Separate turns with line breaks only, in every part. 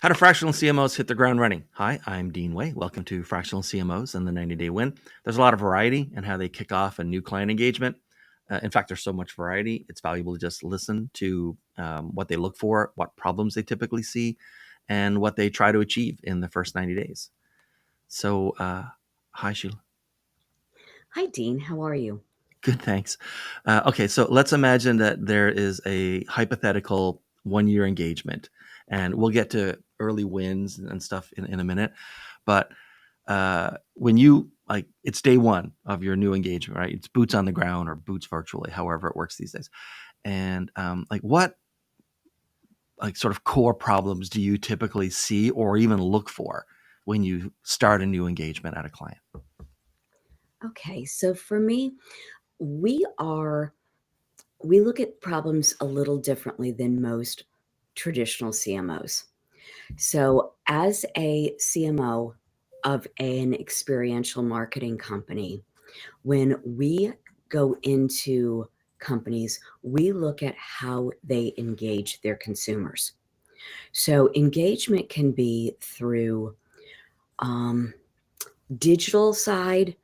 How do fractional CMOs hit the ground running? Hi, I'm Dean Way. Welcome to Fractional CMOs and the 90-Day Win. There's a lot of variety in how they kick off a new client engagement. In fact, there's so much variety, it's valuable to just listen to what they look for, what problems they typically see, and what they try to achieve in the first 90 days. So, hi, Sheila.
Hi, Dean. How are you?
Good, thanks. Okay, so let's imagine that there is a hypothetical 1 year engagement, and we'll get to early wins and stuff in a minute. But when you it's day one of your new engagement, right? It's boots on the ground or boots virtually, however it works these days. And what sort of core problems do you typically see or even look for when you start a new engagement at a client?
Okay, so for me, we look at problems a little differently than most traditional CMOs. So, as a CMO of an experiential marketing company, when we go into companies, we look at how they engage their consumers. So, engagement can be through digital side,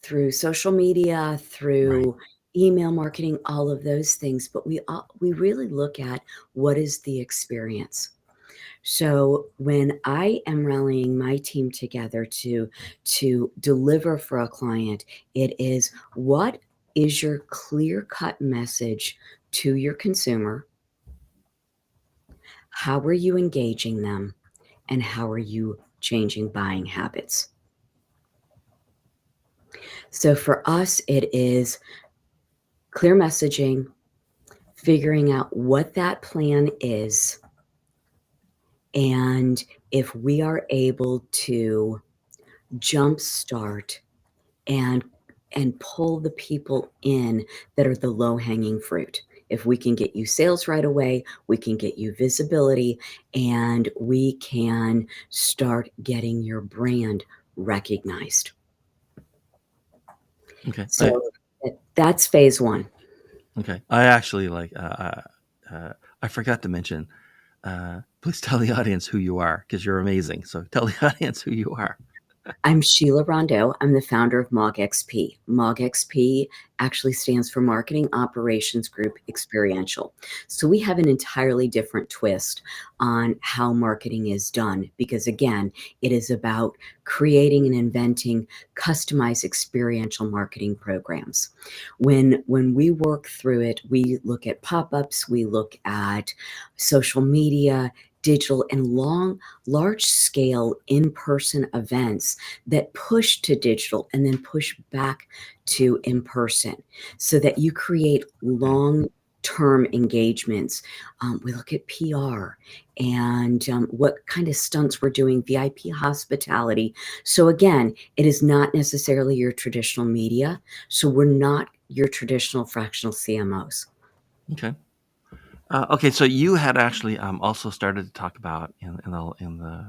through social media,
Right.
through email marketing, all of those things, but we really look at what is the experience. So when I am rallying my team together to deliver for a client, it is what is your clear-cut message to your consumer? How are you engaging them? And how are you changing buying habits? So for us, it is clear messaging, figuring out what that plan is, and if we are able to jumpstart and pull the people in that are the low-hanging fruit. If we can get you sales right away, we can get you visibility, and we can start getting your brand recognized.
Okay.
So that's phase one.
Okay. I actually I forgot to mention. Please tell the audience who you are because you're amazing. So tell the audience who you are.
I'm Sheila Rondeau. I'm the founder of MogXP. MogXP actually stands for Marketing Operations Group Experiential. So we have an entirely different twist on how marketing is done because, again, it is about creating and inventing customized experiential marketing programs. When we work through it, we look at pop-ups, we look at social media, digital, and large-scale in-person events that push to digital and then push back to in-person so that you create
Okay.
long-term engagements. We look at PR and what kind of stunts we're doing, VIP hospitality. So again, it is not necessarily your traditional media. So we're not your traditional fractional CMOs.
Okay. Okay. So you had actually also started to talk about in the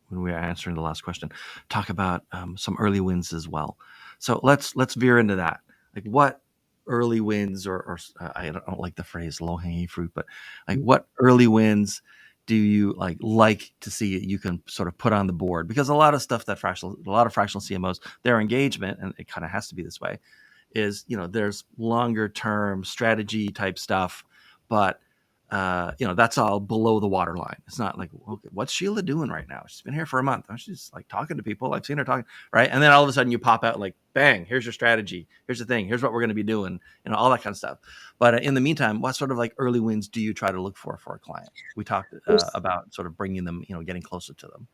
when we were answering the last question, talk about some early wins as well. So let's veer into that. Like what early wins or I don't like the phrase low hanging fruit, but like what early wins do you like to see you can sort of put on the board? Because a lot of stuff that a lot of fractional CMOs, their engagement, and it kind of has to be this way, is there's longer term strategy type stuff, but that's all below the waterline. It's not like, okay, what's Sheila doing right now? She's been here for a month. She's like talking to people. I've seen her talking, right? And then all of a sudden you pop out like, bang, here's your strategy. Here's the thing. Here's what we're going to be doing, all that kind of stuff. But in the meantime, what sort of like early wins do you try to look for a client? We talked about sort of bringing them, getting closer to them.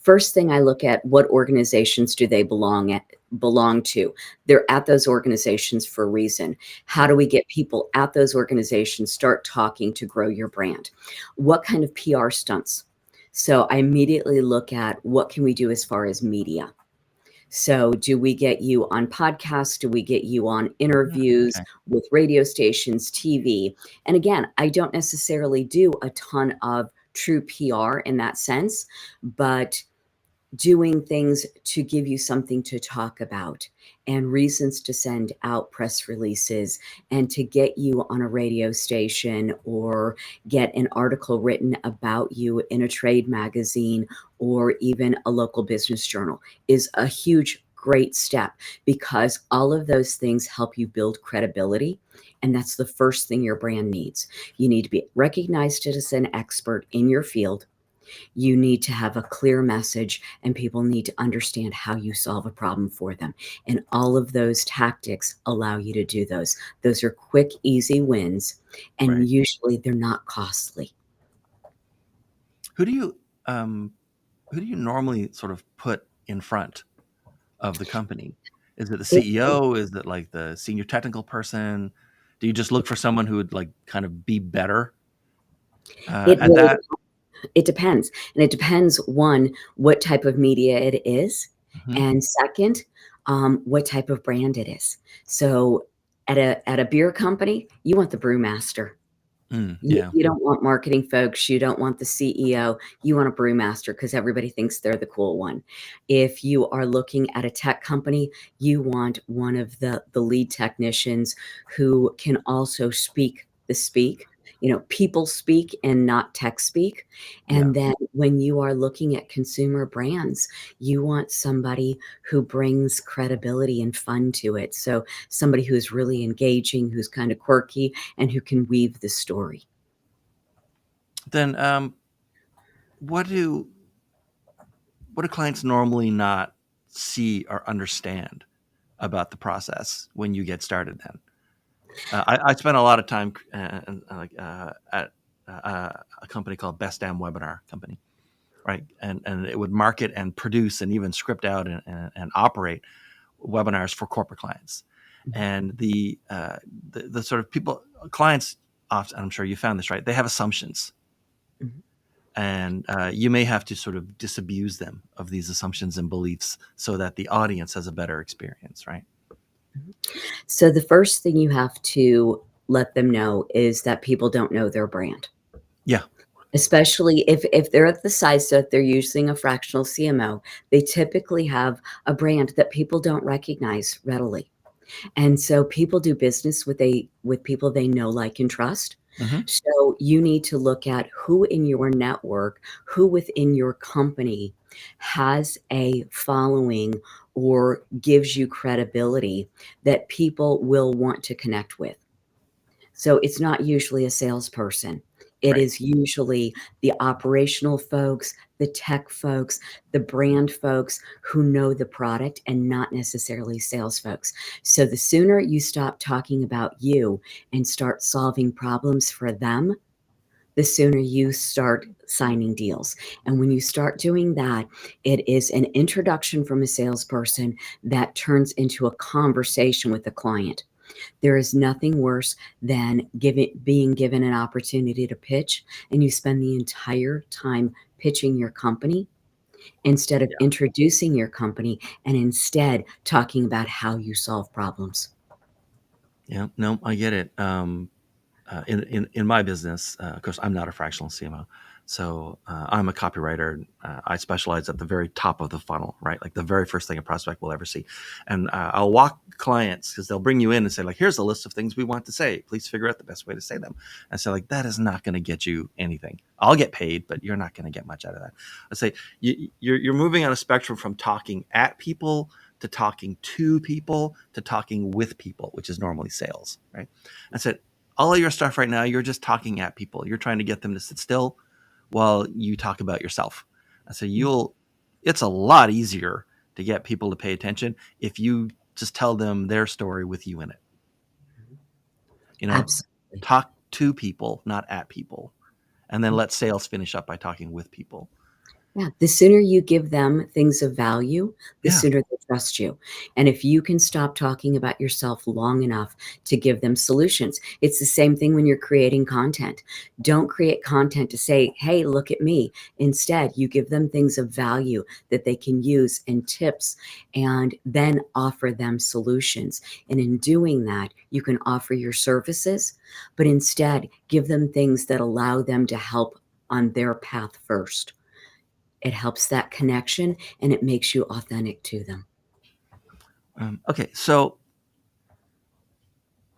First thing I look at, what organizations do they belong to? They're at those organizations for a reason. How do we get people at those organizations start talking to grow your brand? What kind of PR stunts? So I immediately look at what can we do as far as media. So do we get you on podcasts? Do we get you on interviews
Okay.
with radio stations, TV? And again, I don't necessarily do a ton of true PR in that sense, but doing things to give you something to talk about and reasons to send out press releases and to get you on a radio station or get an article written about you in a trade magazine or even a local business journal is a huge, great step, because all of those things help you build credibility. And that's the first thing your brand needs. You need to be recognized as an expert in your field. You need to have a clear message, and people need to understand how you solve a problem for them. And all of those tactics allow you to do those. Those are quick, easy wins, and
Right.
usually they're not costly.
Who do you who do you normally sort of put in front of the company? Is it the
It,
CEO? Is it like the senior technical person? Do you just look for someone who would like kind of be better
it
at
really
that?
it depends. And it depends, one, what type of media it is,
Hmm.
and second, what type of brand it is. So at a beer company, you want the brewmaster.
Yeah.
You don't want marketing folks, you don't want the CEO, you want a brewmaster because everybody thinks they're the cool one. If you are looking at a tech company, you want one of the lead technicians who can also speak the speak, people speak and not tech speak.
Yeah.
And then when you are looking at consumer brands, you want somebody who brings credibility and fun to it. So somebody who's really engaging, who's kind of quirky, and who can weave the story.
Then what do what do clients normally not see or understand about the process when you get started? Then I spent a lot of time at a company called Best Damn Webinar Company, right? And it would market and produce and even script out and operate webinars for corporate clients.
Mhm,
And the sort of people clients often, I'm sure you found this, right? They have assumptions,
mhm,
and you may have to sort of disabuse them of these assumptions and beliefs so that the audience has a better experience, right?
mhm. So the first thing you have to let them know is that people don't know their brand,
Yeah.
especially if they're at the size that they're using a fractional CMO, they typically have a brand that people don't recognize readily. And so people do business with people they know, like, and trust.
Hmm.
So you need to look at who in your network, who within your company has a following or gives you credibility that people will want to connect with. So it's not usually a salesperson. It
Right.
is usually the operational folks, the tech folks, the brand folks who know the product, and not necessarily sales folks. So the sooner you stop talking about you and start solving problems for them, the sooner you start signing deals. And when you start doing that, it is an introduction from a salesperson that turns into a conversation with the client. There is nothing worse than being given an opportunity to pitch, and you spend the entire time pitching your company instead of
Yeah.
introducing your company and instead talking about how you solve problems.
Yeah. No, I get it. In my business, of course, I'm not a fractional CMO, so I'm a copywriter. I specialize at the very top of the funnel, right? Like the very first thing a prospect will ever see, and I'll walk clients because they'll bring you in and say, like, "Here's a list of things we want to say. Please figure out the best way to say them." And so, like, that is not going to get you anything. I'll get paid, but you're not going to get much out of that. I say you're moving on a spectrum from talking at people to talking to people to talking with people, which is normally sales, right? I said all of your stuff right now, you're just talking at people. You're trying to get them to sit still while you talk about yourself. So it's a lot easier to get people to pay attention if you just tell them their story with you in it. You know,
Absolutely.
talk to people, not at people, and then let sales finish up by talking with people.
Yeah, the sooner you give them things of value, the
Yeah.
sooner they trust you. And if you can stop talking about yourself long enough to give them solutions, it's the same thing when you're creating content. Don't create content to say, hey, look at me. Instead, you give them things of value that they can use and tips, and then offer them solutions. And in doing that, you can offer your services, but instead give them things that allow them to help on their path first. It helps that connection, and it makes you authentic to them.
Okay, so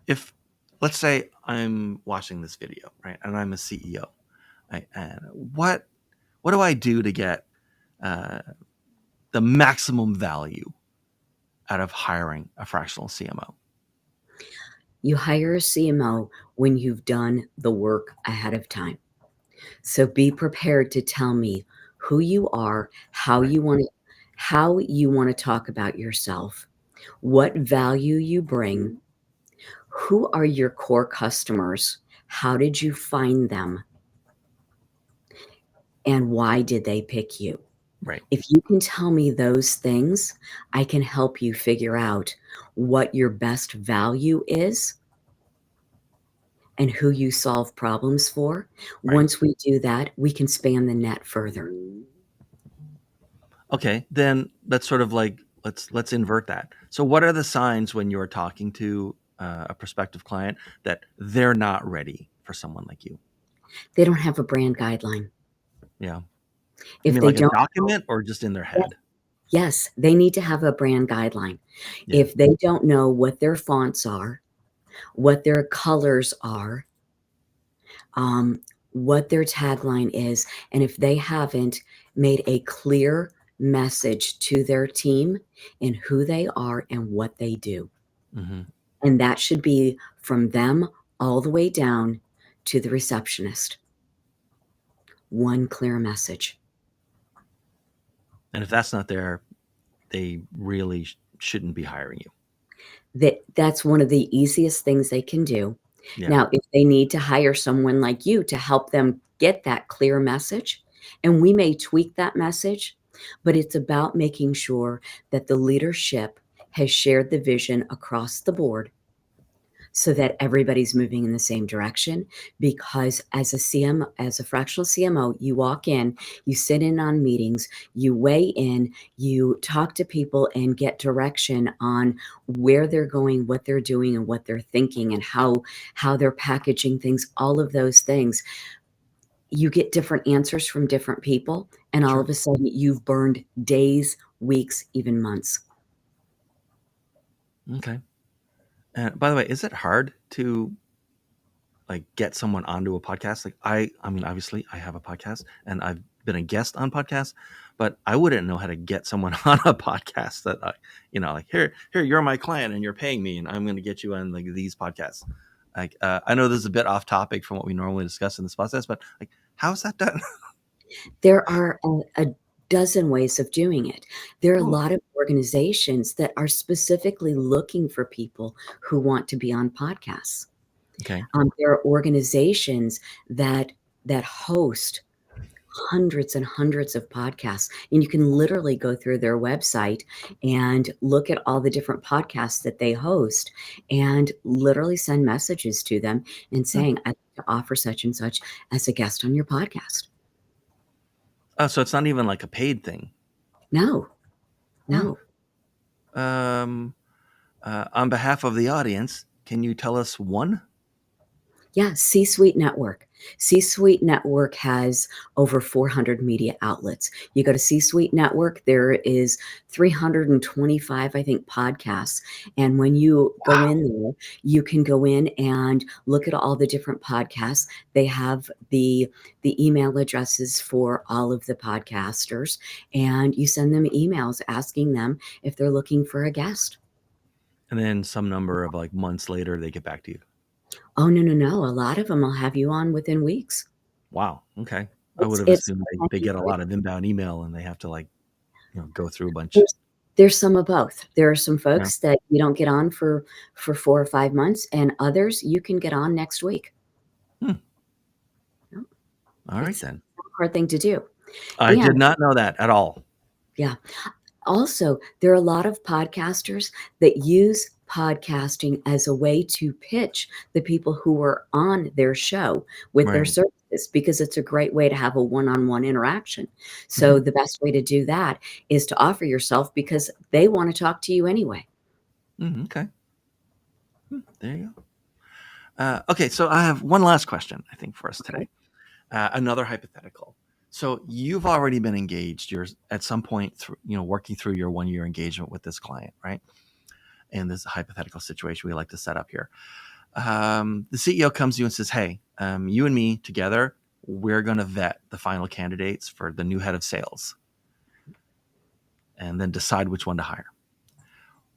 if let's say I'm watching this video, right, and I'm a CEO, right, and what do I do to get uh, the maximum value out of hiring a fractional CMO?
You hire a CMO when you've done the work ahead of time. So be prepared to tell me who you are,
Right.
how you want to talk about yourself, what value you bring, who are your core customers, how did you find them, and why did they pick you?
Right.
If you can tell me those things, I can help you figure out what your best value is and who you solve problems for.
Right.
Once we do that, we can span the net further.
Okay, then let's sort of like let's invert that. So, what are the signs when you're talking to a prospective client that they're not ready for someone like you?
They don't have a brand guideline.
Yeah, you
If
mean
they
like a
don't
document or just in their
Yes,
head?
yes, they need to have a brand guideline.
Yeah.
If they don't know what their fonts are, what their colors are, um, what their tagline is, and if they haven't made a clear message to their team in who they are and what they do.
Hmm.
And that should be from them all the way down to the receptionist. One clear message.
And if that's not there, they really shouldn't be hiring you.
That's one of the easiest things they can do.
Yeah.
Now, if they need to hire someone like you to help them get that clear message, and we may tweak that message, but it's about making sure that the leadership has shared the vision across the board so that everybody's moving in the same direction. Because as a fractional CMO, you walk in, you sit in on meetings, you weigh in, you talk to people and get direction on where they're going, what they're doing, and what they're thinking, and how they're packaging things, all of those things. You get different answers from different people, and all
Sure.
of a sudden you've burned days, weeks, even months.
Okay. And by the way, is it hard to like get someone onto a podcast? Like I mean, obviously I have a podcast and I've been a guest on podcasts, but I wouldn't know how to get someone on a podcast that like here, you're my client and you're paying me and I'm going to get you on like these podcasts. Like, I know this is a bit off topic from what we normally discuss in this podcast, but like, how is that done?
There are a dozen ways of doing it. There are a
Cool.
lot of organizations that are specifically looking for people who want to be on podcasts.
Okay.
There are organizations that host hundreds and hundreds of podcasts, and you can literally go through their website and look at all the different podcasts that they host and literally send messages to them and
Hmm.
saying, "I'd like to offer such and such as a guest on your podcast."
Oh, so it's not even like a paid thing.
No,
Hmm.
no.
Um, on behalf of the audience, can you tell us one?
Yeah, C-Suite Network. C-Suite Network has over 400 media outlets. You go to C-Suite Network, there is 325, I think, podcasts. And when you go
Wow.
in there, you can go in and look at all the different podcasts. They have the email addresses for all of the podcasters, and you send them emails asking them if they're looking for a guest.
And then some number of like months later, they get back to you.
Oh, no, no, no. A lot of them 'em will have you on within weeks.
Wow. Okay. I would
It's
have
it's
assumed they get a lot of inbound email and they have to like, go through a bunch.
there's some of both. There are some
Yeah.
folks that you don't get on for 4 or 5 months, and others you can get on next week.
Hmm.
No,
All right
it's
then.
not a hard thing to do.
I did
And
not know that at all.
yeah, also, there are a lot of podcasters that use podcasting as a way to pitch the people who are on their show with their
Right.
services because it's a great way to have a one-on-one interaction.
Hmm.
So the best way to do that is to offer yourself because they wanna talk to you anyway.
Okay. There you go. Okay. So I have one last question, I think, for us
Okay.
today. Another hypothetical. So you've already been engaged. You're at some point, working through your 1 year engagement with this client, right? In this hypothetical situation we like to set up here. The CEO comes to you and says, "Hey, you and me together, we're going to vet the final candidates for the new head of sales, and then decide which one to hire."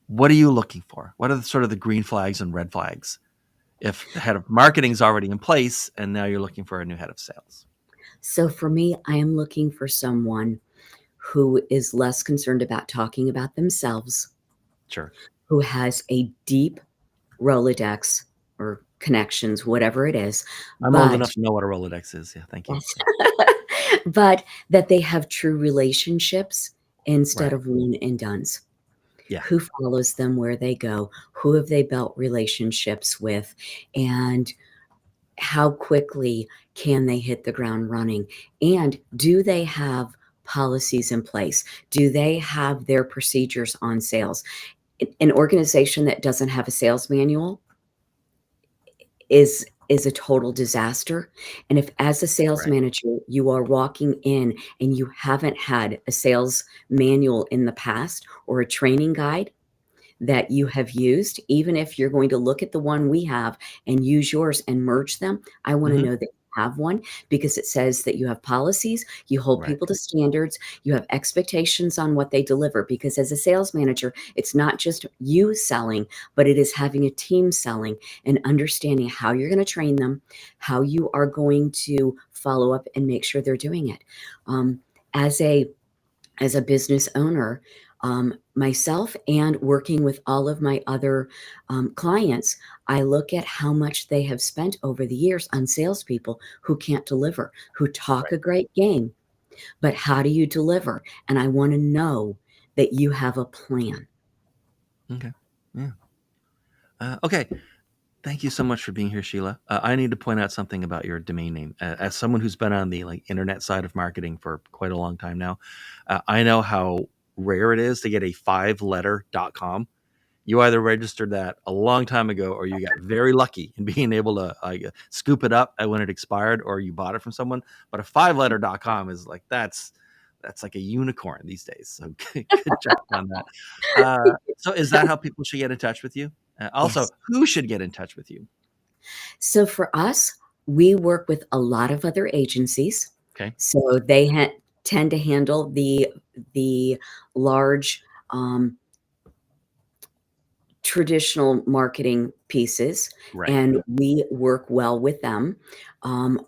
What are you looking for? What are sort of the green flags and red flags if the head of marketing is already in place and now you're looking for a new head of sales?
So for me, I am looking for someone who is less concerned about talking about themselves,
Sure.
who has a deep Rolodex or connections, whatever it is,
I'm old
but
enough to know what a Rolodex is. Yeah, thank you.
yes, but that they have true relationships instead
Right.
of one and dones.
Yeah.
Who follows them where they go? Who have they built relationships with? And how quickly can they hit the ground running? And do they have policies in place? Do they have their procedures on sales? An organization that doesn't have a sales manual is a total disaster. And if as a sales
Right.
manager, you are walking in and you haven't had a sales manual in the past or a training guide that you have used, even if you're going to look at the one we have and use yours and merge them, I want to
Hmm.
know that you have one because it says that you have policies, you hold
Right.
people to standards, you have expectations on what they deliver. Because as a sales manager, it's not just you selling, but it is having a team selling and understanding how you're going to train them, how you are going to follow up and make sure they're doing it. Um, as a as a business owner, myself and working with all of my other clients, I look at how much they have spent over the years on salespeople who can't deliver, who talk
Right.
a great game, but how do you deliver? And I want to know that you have a plan.
Okay. Yeah. Okay. Thank you so much for being here, Sheila. I need to point out something about your domain name. As someone who's been on the internet side of marketing for quite a long time now, I know how rare it is to get a 5-letter .com. You either registered that a long time ago, or you got very lucky in being able to scoop it up when it expired, or you bought it from someone. But a 5-letter .com is that's like a unicorn these days. So good job on that. So is that how people should get in touch with you? Also,
Yes.
who should get in touch with you?
So for us, we work with a lot of other agencies.
Okay.
So they tend to handle the large traditional marketing pieces,
Right.
and we work well with them.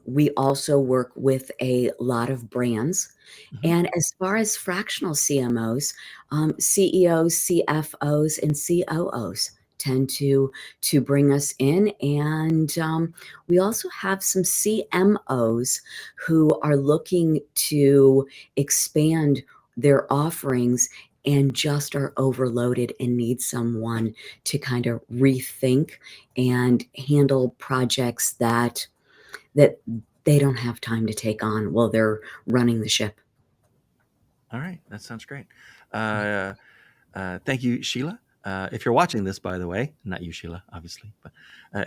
We also work with a lot of brands.
Hmm.
And as far as fractional CMOs, CEOs, CFOs, and COOs tend to bring us in, and we also have some CMOs who are looking to expand their offerings and just are overloaded and need someone to kind of rethink and handle projects that they don't have time to take on while they're running the ship.
All right. That sounds great. Uh, Thank you, Sheila. If you're watching this, by the way, not you, Sheila, obviously, but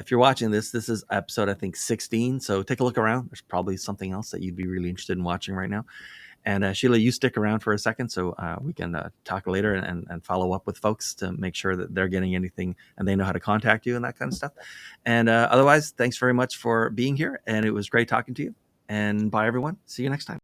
if you're watching this, this is episode, I think, 16. So take a look around. There's probably something else that you'd be really interested in watching right now. And Sheila, you stick around for a second so we can talk later and follow up with folks to make sure that they're getting anything and they know how to contact you and that kind of stuff. And otherwise, thanks very much for being here. And it was great talking to you. And bye, everyone. See you next time.